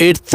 8th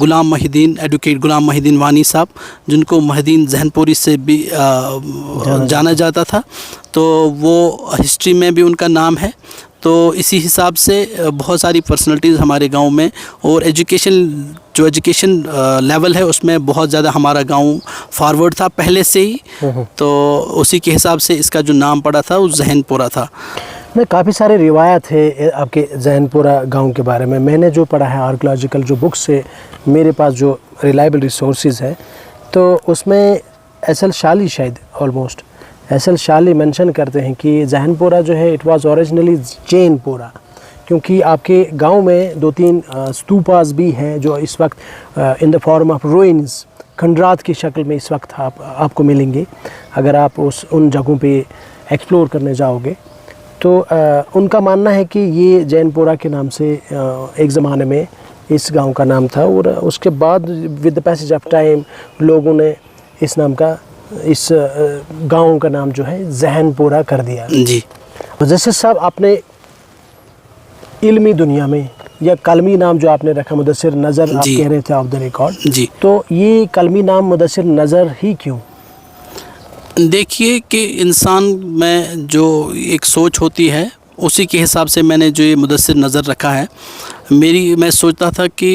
Ghulam Mohi الدین advocate Ghulam Mohi الدین وانی صاحب, جن کو محی الدین ذہنپوری سے بھی جانا جاتا تھا, تو وہ ہسٹری میں بھی ان کا نام ہے. تو اسی حساب سے بہت ساری پرسنالٹیز ہمارے گاؤں میں, اور ایجوکیشن لیول ہے اس میں بہت زیادہ ہمارا گاؤں فارورڈ تھا پہلے سے ہی, تو اسی کے حساب سے اس کا جو نام پڑا تھا وہ ذہن پورہ تھا. میں کافی سارے روایت ہے آپ کے ذہن پورہ گاؤں کے بارے میں نے جو پڑھا ہے آرکیولوجیکل جو بکس سے میرے پاس جو ریلائبل ریسورسز ہے, تو اس میں ایس ایل شالی شاید آلموسٹ ایس ایل شالی مینشن کرتے ہیں کہ ذہن پورہ جو ہے اٹ واز اوریجنلی جین پورہ, کیونکہ آپ کے گاؤں میں 2-3 ستوپاز بھی ہیں جو اس وقت ان دا فارم آف روئنز کھنڈرات کی شکل میں اس وقت آپ کو ملیں گے اگر آپ ان جگہوں پہ ایکسپلور کرنے جاؤ گے. تو ان کا ماننا ہے کہ یہ جین پورہ کے نام سے ایک زمانے میں اس گاؤں کا نام تھا, اور اس کے بعد with the passage of time لوگوں نے اس گاؤں کا نام جو ہے ذہن پورہ کر دیا. جی جیسے صاحب آپ نے علمی دنیا میں یا کلمی نام جو آپ نے رکھا مدثر نظر, آپ کہہ رہے تھے آف دا ریکارڈ, جی, تو یہ کلمی نام مدثر نظر ہی کیوں؟ دیکھیے کہ انسان میں جو ایک سوچ ہوتی ہے اسی کے حساب سے میں نے جو یہ مدثر نظر رکھا ہے. میں سوچتا تھا کہ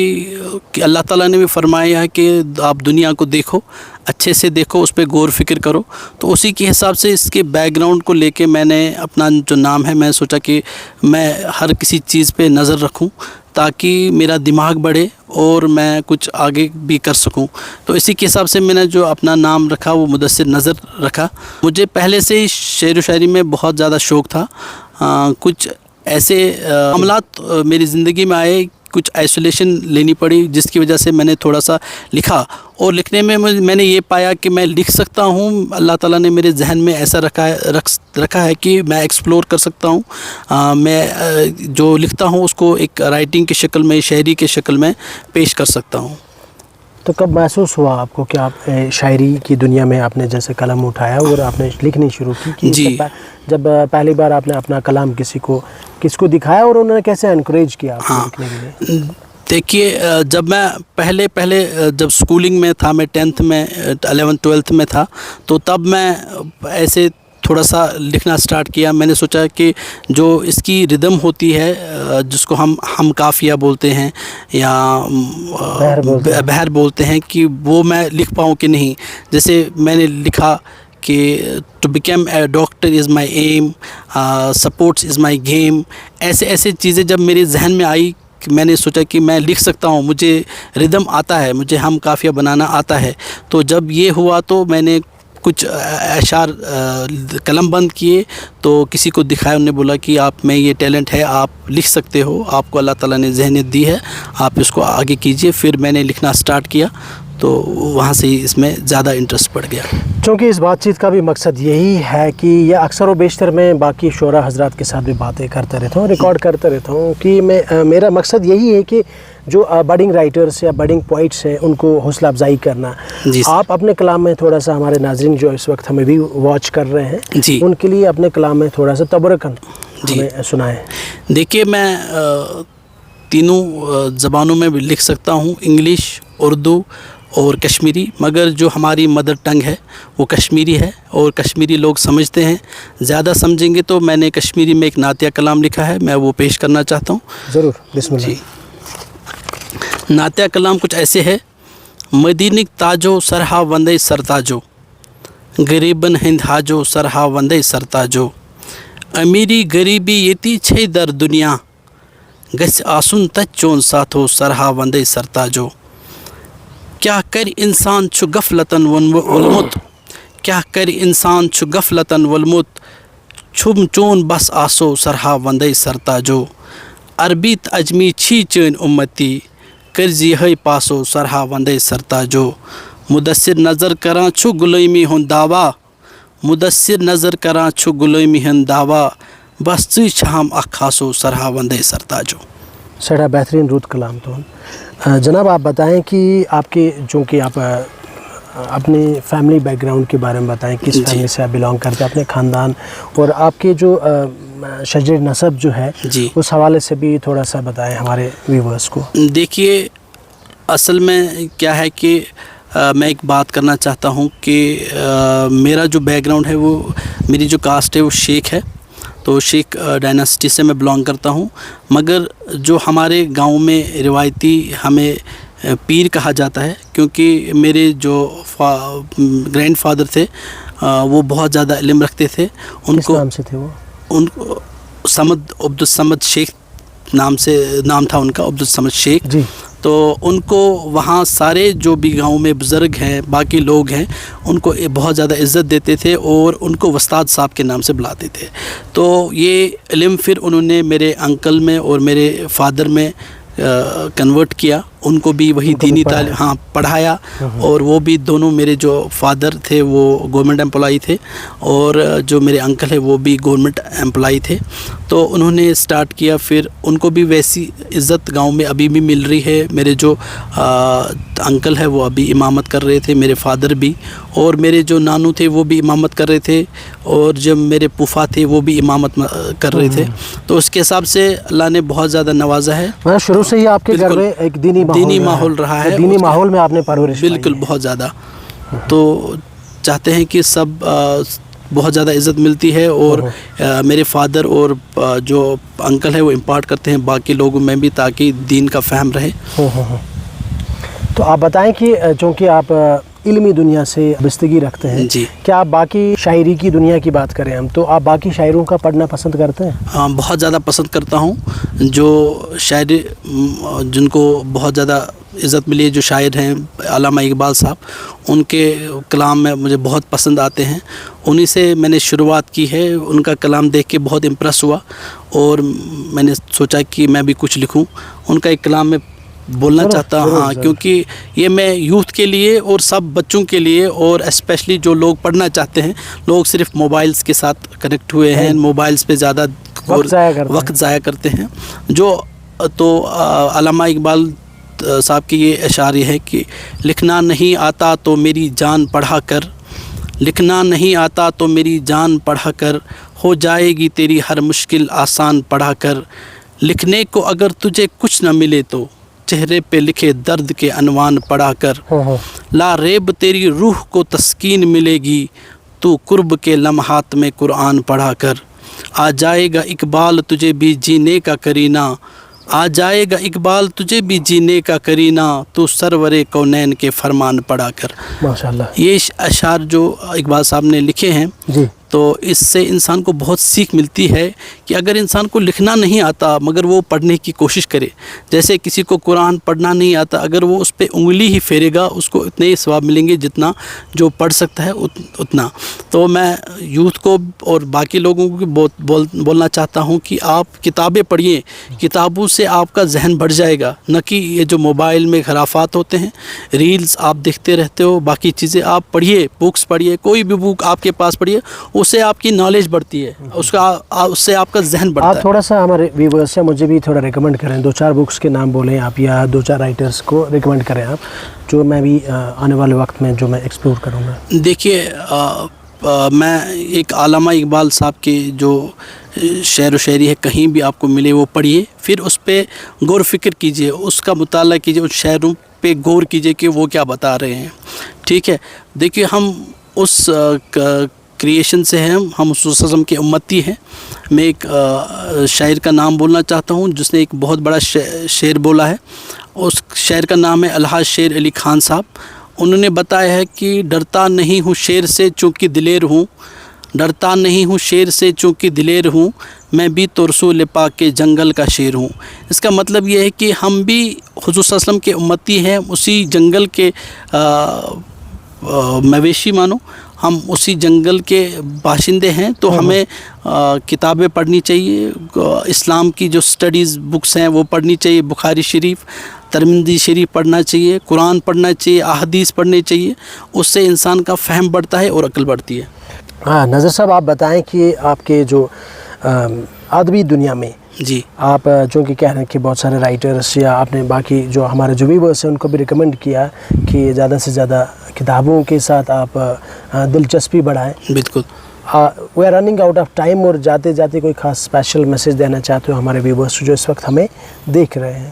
اللہ تعالیٰ نے بھی فرمایا ہے کہ آپ دنیا کو دیکھو, اچھے سے دیکھو, اس پہ غور فکر کرو. تو اسی کے حساب سے اس کے بیک گراؤنڈ کو لے کے میں نے اپنا جو نام ہے میں سوچا کہ میں ہر کسی چیز پہ نظر رکھوں تاکہ میرا دماغ بڑھے اور میں کچھ آگے بھی کر سکوں. تو اسی کے حساب سے میں نے جو اپنا نام رکھا وہ مدثر نظر رکھا. مجھے پہلے سے ہی شعر و شاعری میں بہت زیادہ شوق تھا. کچھ ایسے معاملات میری زندگی میں آئے, کچھ آئسولیشن لینی پڑی جس کی وجہ سے میں نے تھوڑا سا لکھا, اور لکھنے میں میں نے یہ پایا کہ میں لکھ سکتا ہوں. اللہ تعالیٰ نے میرے ذہن میں ایسا رکھا ہے کہ میں ایکسپلور کر سکتا ہوں. میں جو لکھتا ہوں اس کو ایک رائٹنگ کی شکل میں, شاعری کی شکل میں پیش کر سکتا ہوں. تو کب محسوس ہوا آپ کو کہ آپ شاعری کی دنیا میں آپ نے جیسے قلم اٹھایا اور آپ نے لکھنی شروع کی؟ جی, جب پہلی بار آپ نے اپنا کلام کس کو دکھایا اور انہوں نے کیسے انکریج کیا آپ کو لکھنے کے لیے؟ دیکھیے, جب میں پہلے جب سکولنگ میں تھا, میں 10th میں 11th 12th میں تھا, تو تب میں ایسے تھوڑا سا لکھنا سٹارٹ کیا. میں نے سوچا کہ جو اس کی ردم ہوتی ہے جس کو ہم قافیہ بولتے ہیں یا بہر بولتے ہیں, کہ وہ میں لکھ پاؤں کہ نہیں. جیسے میں نے لکھا کہ to become a doctor is my aim, sports is my game. ایسے چیزیں جب میرے ذہن میں آئی کہ میں نے سوچا کہ میں لکھ سکتا ہوں, مجھے ردم آتا ہے, مجھے ہم قافیہ بنانا آتا ہے. تو جب یہ ہوا تو میں نے کچھ اشعار قلم بند کیے, تو کسی کو دکھایا, انہوں نے بولا کہ آپ میں یہ ٹیلنٹ ہے, آپ لکھ سکتے ہو, آپ کو اللہ تعالیٰ نے ذہنیت دی ہے, آپ اس کو آگے کیجئے. پھر میں نے لکھنا سٹارٹ کیا, تو وہاں سے ہی اس میں زیادہ انٹرسٹ پڑ گیا. چونکہ اس بات چیت کا بھی مقصد یہی ہے کہ یہ اکثر و بیشتر میں باقی شعراء حضرات کے ساتھ بھی باتیں کرتا رہتا ہوں, ریکارڈ کرتا رہتا ہوں, کہ میرا مقصد یہی ہے کہ جو بڈنگ رائٹرز یا بڈنگ پوائٹس ہیں ان کو حوصلہ افزائی کرنا. جی, آپ اپنے کلام میں تھوڑا سا ہمارے ناظرین جو اس وقت ہمیں بھی واچ کر رہے ہیں, جی, ان کے لیے اپنے کلام میں تھوڑا سا تبرکن ہمیں سنائیں. دیکھیے, میں تینوں زبانوں میں بھی لکھ سکتا ہوں, انگلش, اردو اور کشمیری, مگر جو ہماری مدر ٹنگ ہے وہ کشمیری ہے, اور کشمیری لوگ سمجھتے ہیں. زیادہ سمجھیں گے تو میں نے کشمیری میں ایک نعتیہ کلام لکھا ہے, میں وہ پیش کرنا چاہتا ہوں. ضرور, بسم اللہ. جی, نعتیہ کلام کچھ ایسے ہے. مدینک تاجو سرہا وندے سرتاجو, غریبن ہند حاجو سرہا وندے سرتاجو, امیری غریبی یتی چھے در دنیا, گس آسن تچ چون ساتھو سرہا وندے سرتاجو. کیا کر انسان چھو غفلتن ولمت, کیا کر انسان چھو غفلتن ولمت, چھم چون بس آسو سرہا وندے سرتاجو. عربیت اجمی چھی چین امتی, کرزی ہے پاسو سرہا وندے سرتاجو. مدثر نظر کراں چھو غلامی ہن دعویٰ, مدثر نظر کراں چھو غلامی ہن دعویٰ, بس ژٕے چھہم اکھ خاصو سرہا وندے سرتاجو. سڑا بہترین رود کلام تو. جناب آپ بتائیں کہ آپ کے چونکہ آپ اپنے فیملی بیک گراؤنڈ کے بارے میں بتائیں, کس فیملی سے آپ بلانگ کرتے ہیں, اپنے خاندان, اور آپ کے جو شجر نسب جو ہے اس حوالے سے بھی تھوڑا سا بتائیں ہمارے ویورز کو. دیکھیے, اصل میں کیا ہے کہ میں ایک بات کرنا چاہتا ہوں کہ میرا جو بیک گراؤنڈ ہے وہ میری جو کاسٹ ہے وہ شیخ ہے، تو شیخ ڈائناسٹی سے میں بلانگ کرتا ہوں، مگر جو ہمارے گاؤں میں روایتی ہمیں پیر کہا جاتا ہے، کیونکہ میرے جو گرینڈ فادر تھے وہ بہت زیادہ علم رکھتے تھے. ان کو نام سے تھے وہ؟ ان کو سمد عبد الصمد شیخ نام تھا ان کا، عبد الصمد شیخ. جی. تو ان کو وہاں سارے جو بھی گاؤں میں بزرگ ہیں، باقی لوگ ہیں، ان کو بہت زیادہ عزت دیتے تھے اور ان کو استاد صاحب کے نام سے بلاتے تھے. تو یہ علم پھر انہوں نے میرے انکل میں اور میرے فادر میں کنورٹ کیا، ان کو بھی وہی دینی تعلیم پڑھایا. اور وہ بھی دونوں، میرے جو فادر تھے وہ گورنمنٹ امپلائی تھے اور جو میرے انکل ہے وہ بھی گورنمنٹ امپلائی تھے. تو انہوں نے اسٹارٹ کیا، پھر ان کو بھی ویسی عزت گاؤں میں ابھی بھی مل رہی ہے. میرے جو انکل ہے وہ ابھی امامت کر رہے تھے، میرے فادر بھی، اور میرے جو نانو تھے وہ بھی امامت کر رہے تھے، اور جب میرے پوفا تھے وہ بھی امامت کر رہے تھے. تو اس کے حساب سے اللہ نے بہت زیادہ نوازا ہے. شروع سے ہی آپ کے گھر میں ایک دینی ماحول رہا ہے، دینی ماحول میں آپ نے پرورش پائی. بالکل بہت زیادہ. تو چاہتے ہیں کہ سب بہت زیادہ عزت ملتی ہے، اور میرے فادر اور جو انکل ہے وہ امپارٹ کرتے ہیں باقی لوگوں میں بھی، تاکہ دین کا فہم رہے. تو آپ بتائیں کہ چونکہ آپ علمی دنیا سے وابستگی رکھتے ہیں، جی، کیا آپ باقی شاعری کی دنیا کی بات کریں ہم تو آپ باقی شاعروں کا پڑھنا پسند کرتے ہیں؟ ہاں، بہت زیادہ پسند کرتا ہوں. جو شاعر جن کو بہت زیادہ عزت ملی ہے، جو شاعر ہیں علامہ اقبال صاحب، ان کے کلام میں مجھے بہت پسند آتے ہیں. انہی سے میں نے شروعات کی ہے. ان کا کلام دیکھ کے بہت امپریس ہوا اور میں نے سوچا کہ میں بھی کچھ لکھوں. ان کا ایک کلام میں بولنا چاہتا ہوں. ہاں، کیونکہ یہ میں یوتھ کے لیے اور سب بچوں کے لیے، اور اسپیشلی جو لوگ پڑھنا چاہتے ہیں، لوگ صرف موبائلز کے ساتھ کنیکٹ ہوئے ہیں، موبائلز پہ زیادہ وقت ضائع کرتے ہیں. تو علامہ اقبال صاحب کی یہ اشعار ہے کہ لکھنا نہیں آتا تو میری جان پڑھا کر، لکھنا نہیں آتا تو میری جان پڑھا کر، ہو جائے گی تیری ہر مشکل آسان پڑھا کر. لکھنے کو اگر تجھے کچھ نہ ملے تو چہرے پہ لکھے درد کے عنوان پڑھا کر. لا ریب تیری روح کو تسکین ملے گی، تو قرب کے لمحات میں قرآن پڑھا کر. آ جائے گا اقبال تجھے بھی جینے کا کرینہ، آ جائے گا اقبال تجھے بھی جینے کا کرینہ، تو سرور کونین کے فرمان پڑھا کر. ماشاءاللہ. یہ اشعار جو اقبال صاحب نے لکھے ہیں، جی، تو اس سے انسان کو بہت سیکھ ملتی ہے کہ اگر انسان کو لکھنا نہیں آتا مگر وہ پڑھنے کی کوشش کرے. جیسے کسی کو قرآن پڑھنا نہیں آتا، اگر وہ اس پہ انگلی ہی پھیرے گا اس کو اتنے ہی ثواب ملیں گے جتنا جو پڑھ سکتا ہے اتنا. تو میں یوتھ کو اور باقی لوگوں کو بولنا چاہتا ہوں کہ آپ کتابیں پڑھیے. کتابوں سے آپ کا ذہن بڑھ جائے گا، نہ کہ یہ جو موبائل میں خرافات ہوتے ہیں، ریلز آپ دیکھتے رہتے ہو. باقی چیزیں آپ پڑھیے، بکس پڑھیے، کوئی بھی بک آپ کے پاس پڑھیے، اس سے آپ کی نالج بڑھتی ہے، اس سے آپ کا ذہن بڑھتا ہے. آپ تھوڑا سا ہمارے ویورز سے مجھے بھی تھوڑا ریکمنڈ کریں، 2-4 بکس کے نام بولیں آپ، یا 2-4 رائٹرز کو ریکمنڈ کریں آپ، جو میں بھی آنے والے وقت میں جو میں ایکسپلور کروں گا. دیکھیے، میں ایک علامہ اقبال صاحب کی جو شعر و شاعری ہے کہیں بھی آپ کو ملے وہ پڑھیے، پھر اس پہ غور فکر کیجیے، اس کا مطالعہ کیجیے، اس شعروں پہ غور کیجیے کہ وہ کیا بتا رہے ہیں. ٹھیک ہے. دیکھیے، ہم اس کریشن سے ہیں، ہم اس رسم کے امتی ہیں. میں ایک شاعر کا نام بولنا چاہتا ہوں جس نے ایک بہت بڑا شعر بولا ہے. اس شاعر کا نام ہے الحاج شیر علی خان صاحب. انہوں نے بتایا ہے کہ ڈرتا نہیں ہوں شیر سے چونکہ دلیر ہوں، ڈرتا نہیں ہوں شیر سے چونکہ دلیر ہوں، میں بھی تو رسول پاک کے جنگل کا شیر ہوں. اس کا مطلب یہ ہے کہ ہم بھی حضور صلی اللہ علیہ وسلم کے امتی ہیں، اسی جنگل کے مویشی مانو، ہم اسی جنگل کے باشندے ہیں. تو ہمیں کتابیں پڑھنی چاہیے، اسلام کی جو سٹڈیز بکس ہیں وہ پڑھنی چاہیے. بخاری شریف، ترمذی شریف پڑھنا چاہیے، قرآن پڑھنا چاہیے، احادیث پڑھنی چاہیے. اس سے انسان کا فہم بڑھتا ہے اور عقل بڑھتی ہے. ہاں نظر صاحب، آپ بتائیں کہ آپ کے جو ادبی دنیا میں، جی، آپ چونکہ کہہ رہے ہیں کہ بہت سارے رائٹرس، یا آپ نے باقی جو ہمارے جو ویورس ہیں ان کو بھی ریکمنڈ کیا کہ زیادہ سے زیادہ کتابوں کے ساتھ آپ دلچسپی بڑھائیں. بالکل. We are running out of time, اور جاتے جاتے کوئی خاص اسپیشل میسیج دینا چاہتے ہو ہمارے ویورس جو اس وقت ہمیں دیکھ رہے ہیں؟